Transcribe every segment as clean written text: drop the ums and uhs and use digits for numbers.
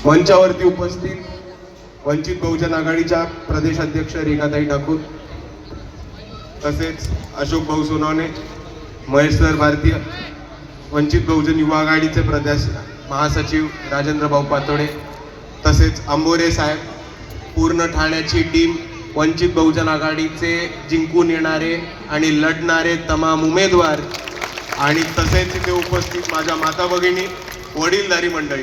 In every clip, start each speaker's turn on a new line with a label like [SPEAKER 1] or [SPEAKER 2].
[SPEAKER 1] मंचावरती उपस्थित वंचित बहुजन आघाडीच्या प्रदेश अध्यक्ष रेखाताई ठाकूर, तसेच अशोक भाऊ सोनवणे, महेश सर भारतीय, वंचित बहुजन युवा आघाडीचे प्रदेश महासचिव राजेंद्र भाऊ पातोडे, तसेच अंबोरे साहेब, पूर्ण ठाण्याची टीम, वंचित बहुजन आघाडीचे जिंकून येणारे आणि लढणारे तमाम उमेदवार आणि तसेच इथे उपस्थित माझ्या माता भगिनी, वडीलधारी मंडळी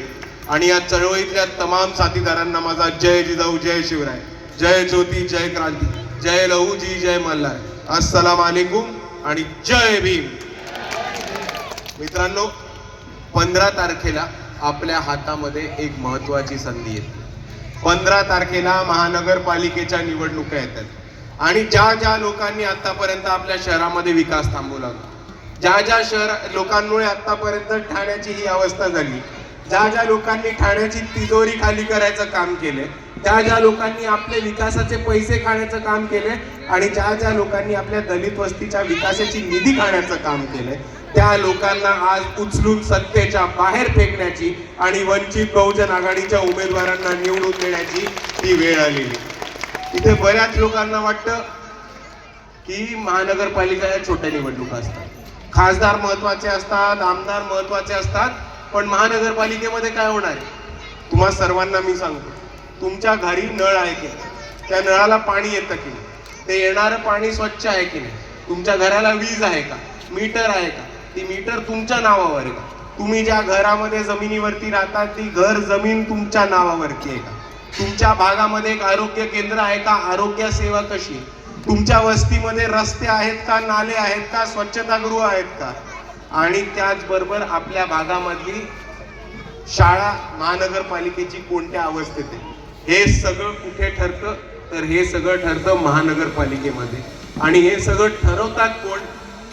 [SPEAKER 1] आणि या चळवळीतल्या तमाम साथीदारांना माझा जय जिजाऊ, जय शिवराय, जय ज्योती, जय क्रांती, जय लहूजी, जय मल्हार, अस्सलाम वालेकुम आणि जय भीम. मित्रांनो, 15 तारखेला आपल्या हातामध्ये एक महत्वाची संधी येते. 15 तारखेला महानगरपालिकेच्या निवडणुका येतात आणि ज्या ज्या लोकांनी आतापर्यंत आपल्या शहरामध्ये विकास थांबवला, ज्या ज्या लोकांमुळे आतापर्यंत ठाण्याची ही अवस्था झाली, ज्या ज्या लोकांनी ठाण्याची तिजोरी खाली करायचं काम केले, ज्या ज्या लोकांनी आपले विकासाचे पैसे खाण्याचं काम केले आणि ज्या ज्या लोकांनी आपल्या दलित वस्तीच्या विकासाची निधी खाण्याचं काम केले, त्या लोकांना आज उचलून सत्तेच्या बाहेर फेकण्याची आणि वंचित बहुजन आघाडीच्या उमेदवारांना निवडून देण्याची ही वेळ आलेली. इथे बऱ्याच लोकांना वाटतं की महानगरपालिका या छोट्या निवडणुका असतात, खासदार महत्वाचे असतात, आमदार महत्वाचे असतात, पण महानगरपालिकेमध्ये काय होणार आहे? तुम्हा सर्वांना मी सांगतो, तुमच्या घरी नळ आहे की नाही, त्या नळाला पाणी येतं की नाही, ते येणारं पाणी स्वच्छ आहे की नाही, तुमच्या घराला वीज आहे का, मीटर आहे का, ती मीटर तुमच्या नावावर आहे का, तुम्ही ज्या घरामध्ये जमिनीवरती राहतात ती घर जमीन तुमच्या नावावरती आहे का, तुमच्या भागामध्ये एक आरोग्य केंद्र आहे का, आरोग्य सेवा कशी, तुमच्या वस्तीमध्ये रस्ते आहेत का, नाले आहेत का, स्वच्छतागृह आहेत का, आणि त्याचबरोबर आपल्या भागामधली शाळा महानगरपालिकेची कोणत्या अवस्थेत आहे, हे सगळं कुठे ठरतं? तर हे सगळं ठरतं महानगरपालिकेमध्ये. आणि हे सगळं ठरवतात कोण?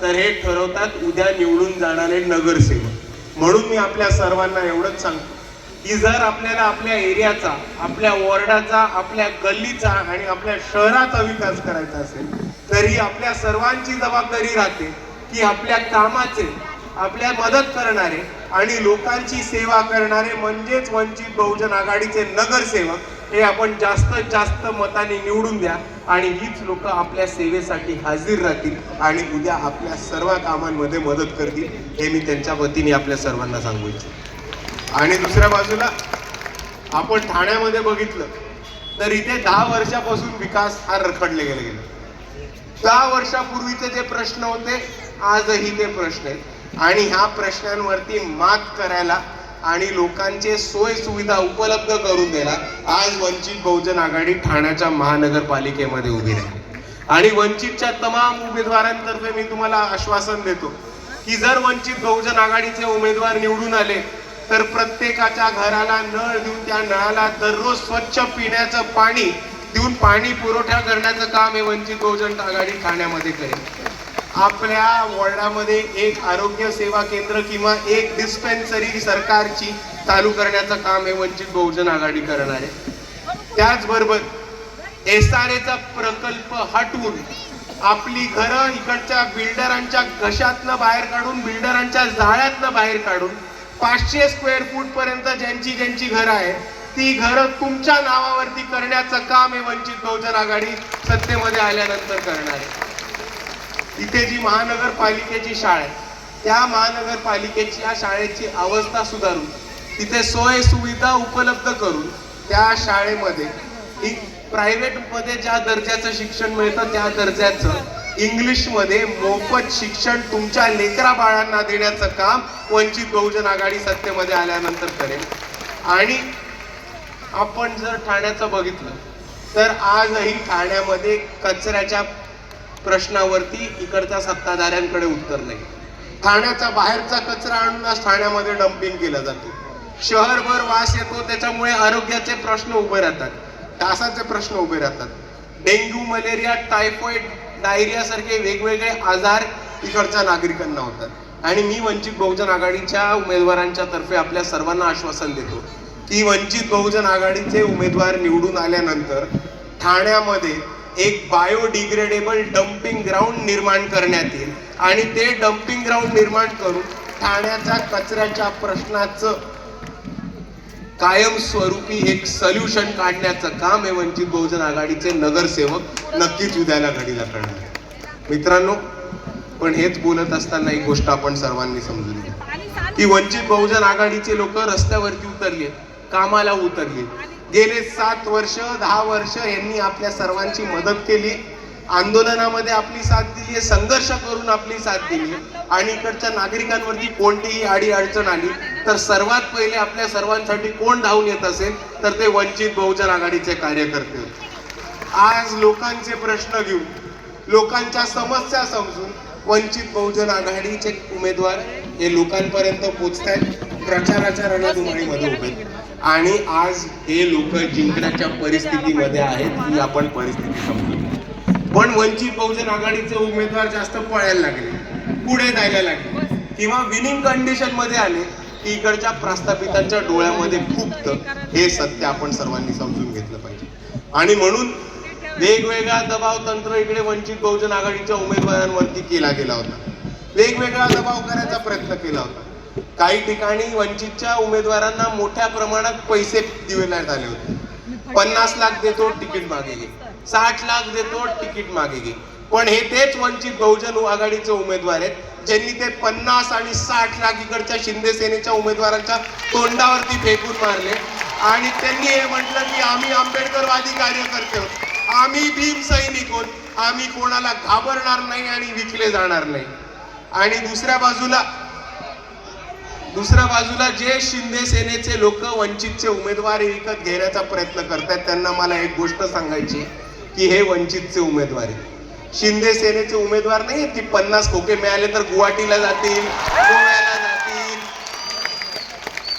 [SPEAKER 1] तर हे ठरवतात उद्या निवडून जाणारे नगरसेवक. म्हणून मी आपल्या सर्वांना एवढंच सांगतो की जर आपल्याला आपल्या एरियाचा, आपल्या वॉर्डाचा, आपल्या गल्लीचा आणि आपल्या शहराचा विकास करायचा असेल तर ही आपल्या सर्वांची जबाबदारी राहते की आपल्या कामाचे, आपल्या मदत करणारे आणि लोकांची सेवा करणारे म्हणजेच वंचित बहुजन आघाडीचे नगरसेवक हे आपण जास्तीत जास्त मताने निवडून द्या आणि हीच लोक आपल्या सेवेसाठी हाजीर राहतील आणि उद्या आपल्या सर्व कामांमध्ये मदत करतील, हे मी त्यांच्या वतीने आपल्या सर्वांना सांगू इच्छितो. आणि दुसऱ्या बाजूला आपण ठाण्यामध्ये बघितलं तर इथे 10 वर्षापासून विकास हा रखडले गेले. 10 वर्षापूर्वीचे जे प्रश्न होते आजही ते प्रश्न आहेत आणि ह्या प्रश्नांवरती मात करायला आणि लोकांचे सोय सुविधा उपलब्ध करून द्यायला आज वंचित बहुजन आघाडी ठाण्याच्या महानगरपालिकेमध्ये उभी राहील. आणि वंचितच्या तमाम उमेदवारांतर्फे मी तुम्हाला आश्वासन देतो की जर वंचित बहुजन आघाडीचे उमेदवार निवडून आले तर प्रत्येकाच्या घराला नळ देऊन त्या नळाला दररोज स्वच्छ पिण्याचं पाणी देऊन पाणी पुरवठा करण्याचं काम हे वंचित बहुजन आघाडी ठाण्यामध्ये करेल. आपल्या वॉर्डामध्ये एक आरोग्य सेवा केंद्र किंवा एक डिस्पेन्सरी सरकारची चालू करण्याचं काम हे वंचित बहुजन आघाडी करणार आहे. त्याचबरोबर SRA प्रकल्प हटवून आपली घरं इकडच्या बिल्डरांच्या घशातनं बाहेर काढून, बिल्डरांच्या जाळ्यातनं बाहेर काढून 500 स्क्वेअर फूट पर्यंत ज्यांची ज्यांची घरं आहेत ती घरं तुमच्या नावावरती करण्याचं काम हे वंचित बहुजन आघाडी सत्तेमध्ये आल्यानंतर करणार आहे. इथे जी महानगरपालिकेची शाळा आहे त्या महानगरपालिकेच्या शाळेची अवस्था सुधारून तिथे सोय सुविधा उपलब्ध करून त्या शाळेमध्ये प्रायव्हेटमध्ये ज्या दर्जाचं शिक्षण मिळतं त्या दर्जाचं इंग्लिशमध्ये मोफत शिक्षण तुमच्या लेकरा बाळांना देण्याचं काम वंचित बहुजन आघाडी सत्तेमध्ये आल्यानंतर करेल. आणि आपण जर ठाण्याचं बघितलं तर आजही ठाण्यामध्ये कचऱ्याच्या प्रश्नावरती इकडच्या सत्ताधाऱ्यांकडे उत्तर नाही. ठाण्याचा बाहेरचा कचरा आणून आज ठाण्यामध्ये डम्पिंग केला जातो. शहरभर वास येतो, त्याच्यामुळे आरोग्याचे प्रश्न उभे राहतात, डासाचे प्रश्न उभे राहतात, डेंग्यू, मलेरिया, टायफॉइड, डायरिया सारखे वेगवेगळे आजार इकडच्या नागरिकांना होतात. आणि मी वंचित बहुजन आघाडीच्या उमेदवारांच्या तर्फे आपल्या सर्वांना आश्वासन देतो की वंचित बहुजन आघाडीचे उमेदवार निवडून आल्यानंतर ठाण्यामध्ये एक बायोडिग्रेडेबल डम्पिंग ग्राउंड निर्माण करण्यात येईल आणि ते डम्पिंग ग्राउंड निर्माण करून ठाण्याच्या कचऱ्याच्या प्रश्नाचं कायमस्वरूपी एक सोल्युशन काढण्याचं काम हे वंचित बहुजन आघाडीचे नगरसेवक नक्कीच उद्याला घडीला करणार. मित्रांनो, पण हेच बोलत असताना एक गोष्ट आपण सर्वांनी समजून घ्या की वंचित बहुजन आघाडीचे लोक रस्त्यावरती उतरले, कामाला उतरले. गेले 7 वर्ष 10 वर्ष यांनी आपल्या सर्वांची मदत केली, आंदोलनामध्ये आपली साथ दिली, संघर्ष करून आपली साथ दिली. आणि इकडच्या नागरिकांवरती कोणतीही आडी अडचण आली तर सर्वात पहिले आपल्या सर्वांसाठी कोण धावून येत असेल तर ते वंचित बहुजन आघाडीचे कार्यकर्ते होते. आज लोकांचे प्रश्न घेऊन, लोकांच्या समस्या समजून वंचित बहुजन आघाडीचे उमेदवार हे लोकांपर्यंत पोहोचतायत, प्रचाराच्या रणधुमाळीमध्ये उभे. आणि आज हे लोक जिंकण्याच्या परिस्थितीमध्ये आहेत ही आपण परिस्थिती समजून. पण वंचित बहुजन आघाडीचे उमेदवार जास्त पळायला लागले, पुढे जायला लागले किंवा विनिंग कंडिशन मध्ये आले की इकडच्या प्रस्थापितांच्या डोळ्यामध्ये फुटतं. हे सत्य आपण सर्वांनी समजून घेतलं पाहिजे. आणि म्हणून वेगवेगळा दबाव तंत्र इकडे वंचित बहुजन आघाडीच्या उमेदवारांवरती केला गेला होता. वेगवेगळा दबाव करायचा प्रयत्न केला होता. काही ठिकाणी वंचितच्या उमेदवारांना मोठ्या प्रमाणात पैसे दिलेले आले होते. 50 लाख देतो, तिकीट मागे घे, 60 लाख देतो, तिकीट मागे घे. पण हे तेच वंचित बहुजन आघाडीचे उमेदवार आहेत ज्यांनी ते 50 आणि 60 लाख इकडच्या शिंदे सेनेच्या उमेदवारांच्या तोंडावरती फेकून मारले. आणि त्यांनी हे म्हटलं की आम्ही आंबेडकरवादी कार्यकर्ते आहोत, आम्ही भीम सैनिक आहोत, आम्ही कोणाला घाबरणार नाही आणि विकले जाणार नाही. आणि दुसऱ्या बाजूला जे शिंदे सेनेचे लोक वंचितचे उमेदवार विकत घेण्याचा प्रयत्न करतात त्यांना मला एक गोष्ट सांगायची की हे वंचितचे उमेदवार आहेत, शिंदे सेनेचे उमेदवार नाही आहेत की 50 खोके मिळाले तर गुवाहाटीला जातील, गोव्याला जातील.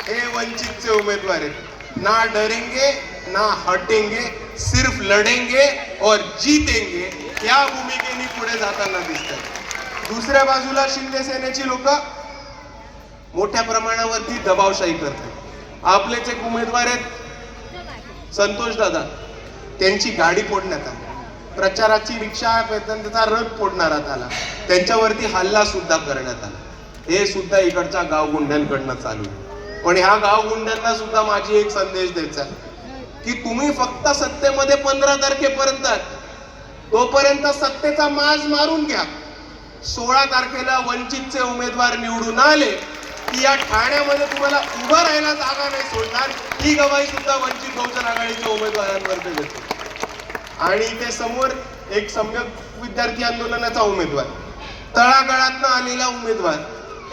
[SPEAKER 1] हे वंचितचे उमेदवार आहेत. ना डरेंगे ना हटेंगे, सिर्फ लढेंगे और जीतेंगे या भूमिकेने पुढे जाताना दिसतात. दुसऱ्या बाजूला शिंदे सेनेची लोक मोठ्या प्रमाणावरती दबावशाही करतात. आपलेच एक उमेदवार आहेत संतोष दादा, त्यांची गाडी फोडण्यात आली, प्रचाराची रिक्षा त्यांचा रथ फोडण्यात आला, त्यांच्यावरती हल्ला सुद्धा करण्यात आला. हे सुद्धा इकडच्या गावगुंड्यांकडनं चालू आहे. पण ह्या गावगुंड्यांना सुद्धा माझी एक संदेश द्यायचा की तुम्ही फक्त सत्तेमध्ये 15 तारखेपर्यंत, तोपर्यंत सत्तेचा माज मारून घ्या. 16 तारखेला वंचितचे उमेदवार निवडून आले की या ठाण्यामध्ये तुम्हाला उभं राहायला जागा नाही सोडणार. ही गवाही सुद्धा वंचित बहुजन आघाडीच्या उमेदवारांवरती देतो. आणि इथे समोर एक सम्यक विद्यार्थी आंदोलनाचा उमेदवार, तळागाळातनं आलेला उमेदवार,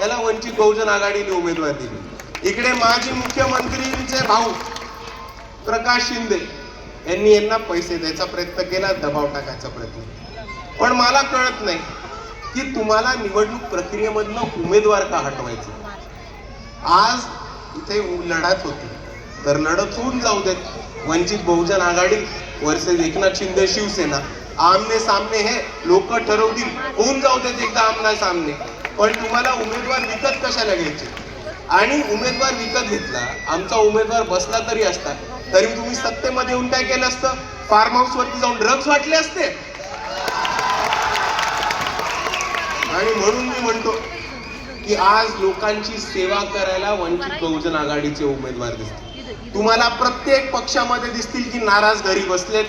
[SPEAKER 1] याला वंचित बहुजन आघाडीने उमेदवार दिली. इकडे माजी मुख्यमंत्रींचे भाऊ प्रकाश शिंदे यांनी यांना पैसे द्यायचा प्रयत्न केला, दबाव टाकायचा प्रयत्न केला. पण मला कळत नाही की तुम्हाला निवडणूक प्रक्रियेमधनं उमेदवार का हटवायचे. आज इथे लढत होती तर लढत होऊन जाऊ देत. वंचित बहुजन आघाडी वर्सेस एकनाथ शिंदे शिवसेना आमने सामने हे लोक ठरवतील, होऊन जाऊ देत एकदा आमना सामने. पण तुम्हाला उमेदवार विकत कशाला घ्यायचे. आणि उमेदवार विकत घेतला, आमचा उमेदवार बसला तरी असता तरी तुम्ही सत्तेमध्ये येऊन काय केलं असतं, फार्म हाऊस वरती जाऊन ड्रग्ज वाटले असते. आणि म्हणून मी म्हणतो की आज लोकांची सेवा करायला वंचित बहुजन आघाडीचे उमेदवार दिसतात. तुम्हाला प्रत्येक पक्षामध्ये दिसतील की नाराज घरी बसलेत,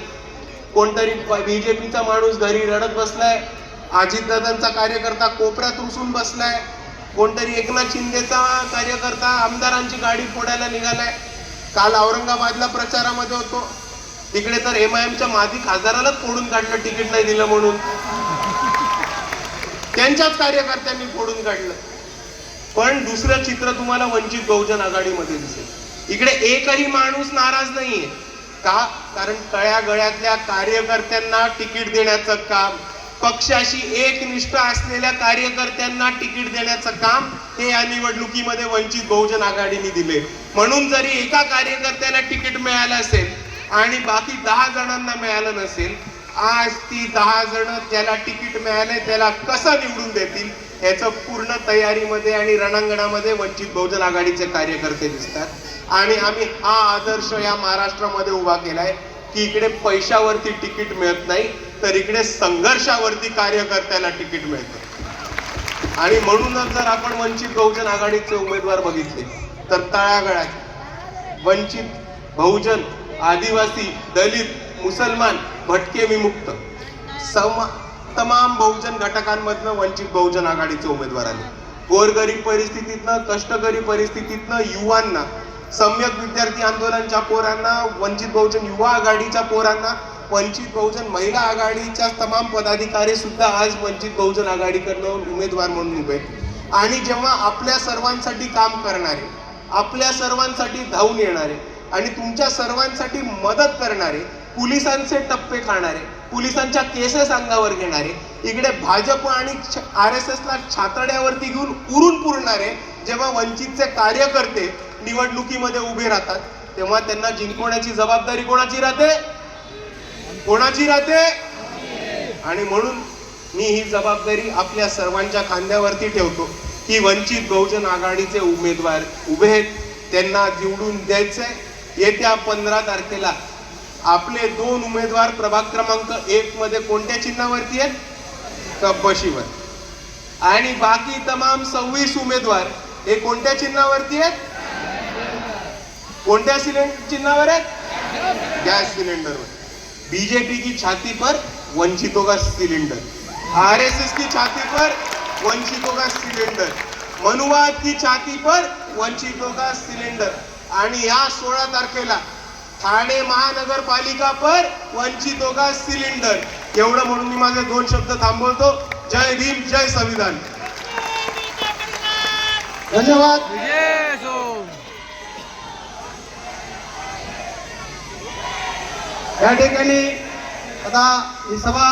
[SPEAKER 1] कोणतरी बीजेपीचा माणूस घरी रडत बसलाय, अजितदादांचा कार्यकर्ता कोपऱ्यात रुसून बसलाय, कोणतरी एकनाथ शिंदेचा कार्यकर्ता आमदारांची गाडी फोडायला निघालाय. काल औरंगाबादला प्रचारामध्ये होतो, तिकडे तर MIMच्या माजी खासदारालाच फोडून काढलं तिकीट नाही दिलं म्हणून, त्यांच्याच कार्यकर्त्यांनी फोडून काढलं. पण दुसरं चित्र तुम्हाला वंचित बहुजन आघाडीमध्ये दिसेल. इकडे एकही माणूस नाराज नाहीये का, कारण तळ्या गळ्यातल्या कार्यकर्त्यांना तिकीट देण्याचं काम, पक्षाशी एकनिष्ठ असलेल्या कार्यकर्त्यांना तिकीट देण्याचं काम हे या निवडणुकीमध्ये वंचित बहुजन आघाडीने दिले. म्हणून जरी एका कार्यकर्त्याला तिकीट मिळालं असेल आणि बाकी 10 जणांना मिळालं नसेल, आज ती 10 जण ज्याला तिकीट मिळाले त्याला कसं निवडून देतील याचं पूर्ण तयारीमध्ये आणि रणांगणामध्ये वंचित बहुजन आघाडीचे कार्यकर्ते दिसतात. आणि आम्ही हा आदर्श या महाराष्ट्रामध्ये उभा केलाय की इकडे पैशावरती तिकीट मिळत नाही तर इकडे संघर्षावरती कार्यकर्त्याला तिकीट मिळतं. आणि म्हणूनच जर आपण वंचित बहुजन आघाडीचे उमेदवार बघितले तर तळागाळात वंचित बहुजन, आदिवासी, दलित, मुसलमान, भटके विमुक्त तमाम बहुजन घटकांमधनं वंचित बहुजन आघाडीचे उमेदवार आले. गोरगरीब परिस्थितीतनं, कष्टकरी परिस्थितीतनं युवांना, सम्यक विद्यार्थी आंदोलनच्या पोरांना, वंचित बहुजन युवा आघाडीच्या पोरांना, वंचित बहुजन महिला आघाडीच्या तमाम पदाधिकारी सुद्धा आज वंचित बहुजन आघाडीकडनं उमेदवार म्हणून उभे. आणि जेव्हा आपल्या सर्वांसाठी काम करणारे, आपल्या सर्वांसाठी धावून येणारे आणि तुमच्या सर्वांसाठी मदत करणारे, पोलिसांचे टप्पे खाणारे, पोलिसांच्या केसेस अंगावर घेणारे, इकडे भाजप आणि RSS ला छातड्यावरती घेऊन उरून पुरणारे जेव्हा वंचितचे कार्यकर्ते निवडणुकीमध्ये उभे राहतात, तेव्हा त्यांना जिंकवण्याची जबाबदारी कोणाची राहते? कोणाची राहते? आणि म्हणून मी ही जबाबदारी आपल्या सर्वांच्या खांद्यावरती ठेवतो की वंचित बहुजन आघाडीचे उमेदवार उभे आहेत, त्यांना निवडून द्यायचंय. येत्या 15 तारखेला आपले 2 उमेदवार प्रभाग क्रमांक 1 मध्ये कोणत्या चिन्हावरती आहेत? कपबशीवर. आणि बाकी तमाम 26 उमेदवार हे कोणत्या चिन्हावरती आहेत? कोणत्या चिन्हावर आहेत? गॅस सिलेंडरवर. बीजेपी की छाती पर वंचितों का सिलेंडर, RSS की छाती पर वंचितों का सिलेंडर, मनुवाद की छाती पर वंचितों का सिलेंडर. आणि या 16 तारखेला ठाणे महानगरपालिका पर वंचितों का सिलेंडर. एवढं म्हणून मी माझे 2 शब्द थांबवतो. जय भीम, जय संविधान.
[SPEAKER 2] धन्यवाद. या ठिकाणी आता ही सभा